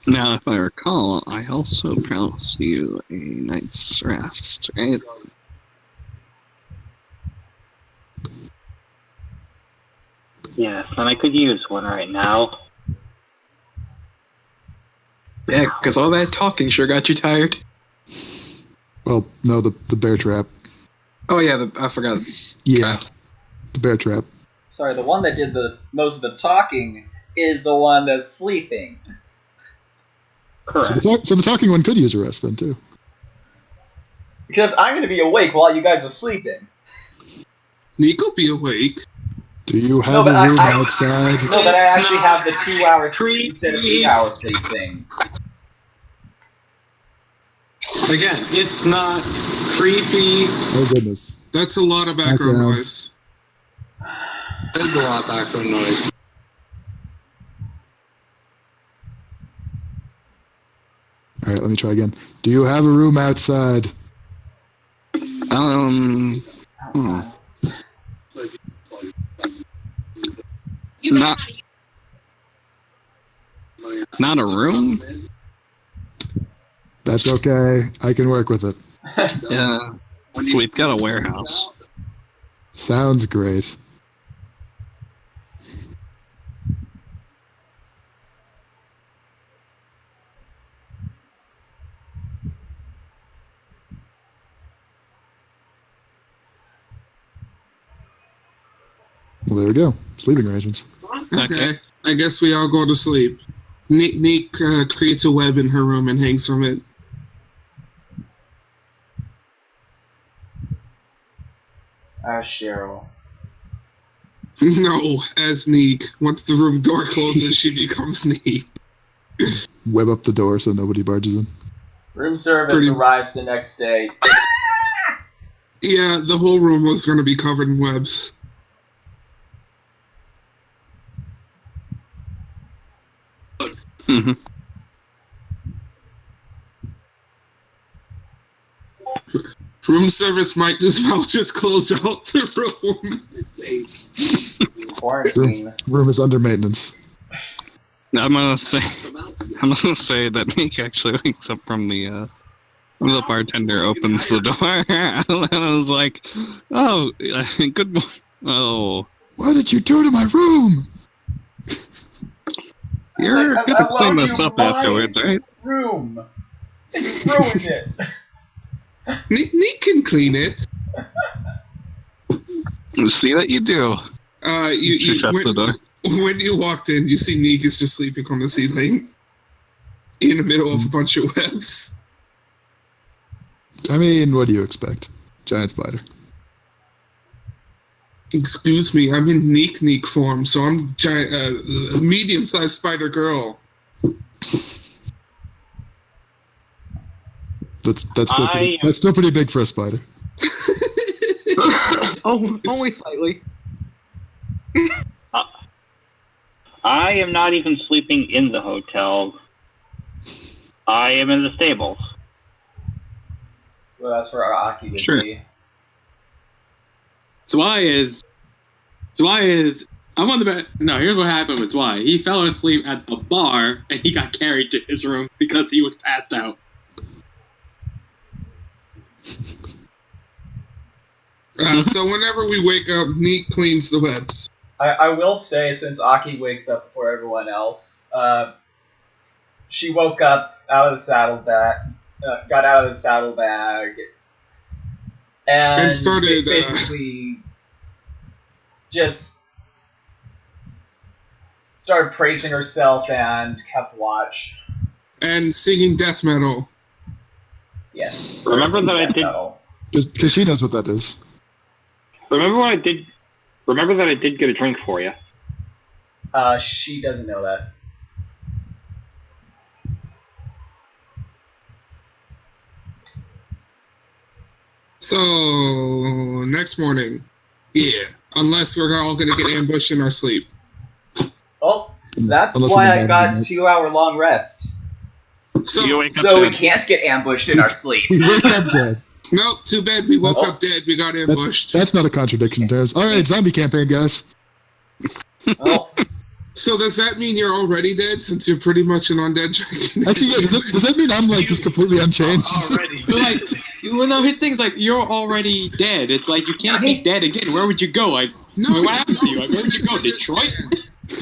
Now, if I recall, I also promised you a night's rest, right? Yes, and I could use one right now. Yeah, because all that talking sure got you tired. Well, no, the bear trap. Oh yeah, I forgot. Yeah, the bear trap. Sorry, the one that did the most of the talking is the one that's sleeping. Correct. So the talking one could use a rest then too. Except I'm going to be awake while you guys are sleeping. Nico be awake. Do you have a room outside? No, but I actually have the 2-hour sleep instead of 8-hour sleep thing. Again, it's not creepy. Oh goodness. That's a lot of background Background. noise. There's a lot of background noise. All right, let me try again. Do you have a room outside? Outside. Not Not a room? That's okay. I can work with it. Yeah. We've got a warehouse. Sounds great. Well, there we go. Sleeping arrangements. Okay. I guess we all go to sleep. Neek creates a web in her room and hangs from it. Cheryl. No, as Neek. Once the room door closes, she becomes Neek. Web up the door so nobody barges in. Room service arrives the next day. Yeah, the whole room was going to be covered in webs. Mm-hmm. Room service might as well just close out the room. Quarantine. Room is under maintenance. I'm gonna say that Nick actually wakes up from the bartender opens the door, and I was like, "Oh, good morning." Oh, What did you do to my room? you're Like, gonna I clean allowed this you up my afterwards, right? room. And you ruined it. Neek can clean it. See that you do. You Shut the door. when you walked in, you see Neek is just sleeping on the ceiling in the middle of a bunch of webs. I mean, what do you expect? Giant spider. Excuse me, I'm in Neek form, so I'm a medium-sized spider girl. That's still pretty big for a spider. Oh, only slightly. I am not even sleeping in the hotel. I am in the stables. So that's where our Aki would Sure. be. Zwei is I'm on the bed. No, here's what happened with Zwei. He fell asleep at the bar and he got carried to his room because he was passed out. So whenever we wake up, Neek cleans the webs. I will say, since Aki wakes up before everyone else, she woke up out of the saddlebag, got out of the saddlebag, and started, basically just started praising herself and kept watch. And singing death metal. Yes. Remember that I did. Because she knows what that is. Remember what I did. Remember that I did get a drink for you. She doesn't know that. So next morning, yeah. Unless we're all gonna get ambushed in our sleep. Oh, that's Unless why something I got happens. 2-hour long rest. So You wake up So we dead. can't get ambushed in our sleep. We wake up dead. no, too bad we woke Oh. up dead. We got ambushed. That's not a contradiction, Terrence. All right, zombie campaign, guys. Oh, So does that mean you're already dead since you're pretty much an undead dragon? Actually, yeah. Does that mean I'm like just completely unchanged? But like, well, no, his thing's like you're already dead. It's like you can't be dead again. Where would you go? Like, No, what happened to you? Like, where would you go? Detroit?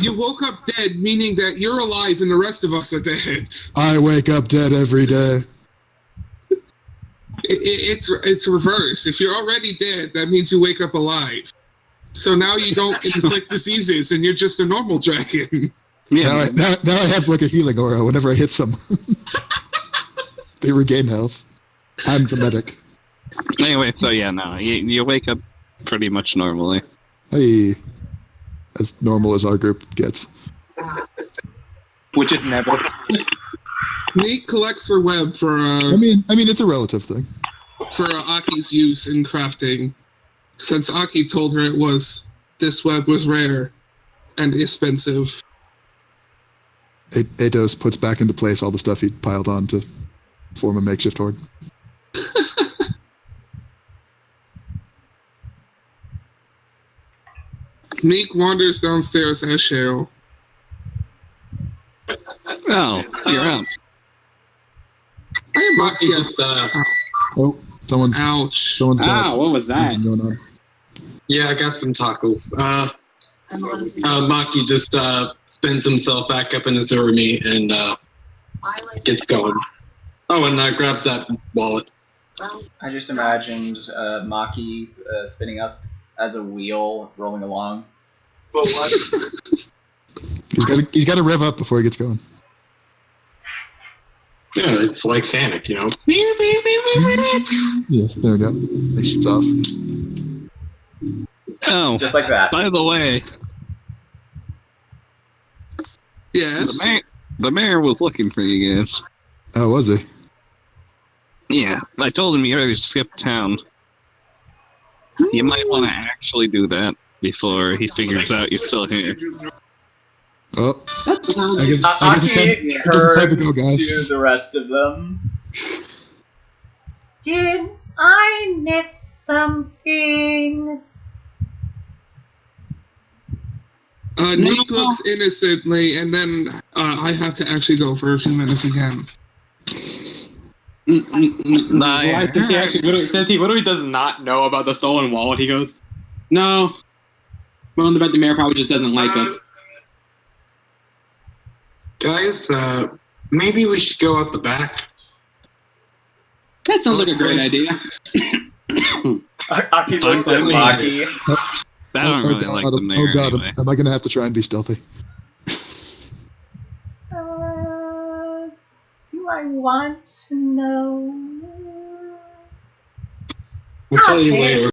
You woke up dead, meaning that you're alive and the rest of us are dead. I wake up dead every day. It's reverse. If you're already dead, that means you wake up alive. So now you don't inflict diseases, and you're just a normal dragon. Yeah. Now I have like a healing aura whenever I hit someone. They regain health. I'm the medic. Anyway, so yeah, no, you wake up pretty much normally. Hey, as normal as our group gets. Which is never. Neat collects her web for I mean, it's a relative thing. Aki's use in crafting. Since Aki told her this web was rare and expensive. Atos puts back into place all the stuff he piled on to form a makeshift horde. Neek wanders downstairs as Cheryl. Oh, you're up. I am up. Maki Yes. just Oh, someone's Ouch. Ow, what was that? something going on. Yeah, I got some tacos. Maki just spins himself back up in his Urumi and gets going. Oh, and grabs that wallet. I just imagined Maki spinning up as a wheel rolling along. He's got to rev up before he gets going. Yeah, it's like Sonic, you know. Yes, there we go. He shoots off. Oh, Just like that. by the way, Yes. the mayor was looking for you guys. Oh, was he? Yeah, I told him you already skipped town. You might want to actually do that before he figures out you're still here. Oh, That's I not guess it's Aki time to go, turns guys. to the rest of them. Did I miss something? Nick looks innocently, and then I have to actually go for a few minutes again. Why does he actually literally does not know about the stolen wallet. He goes, "No, well, the mayor probably just doesn't like us." Guys, maybe we should go out the back. That sounds like a great idea. Aki looks at Maki. I don't really like the mayor anyway. Am I going to have to try and be stealthy? Do I want to know? We'll tell you Okay. later.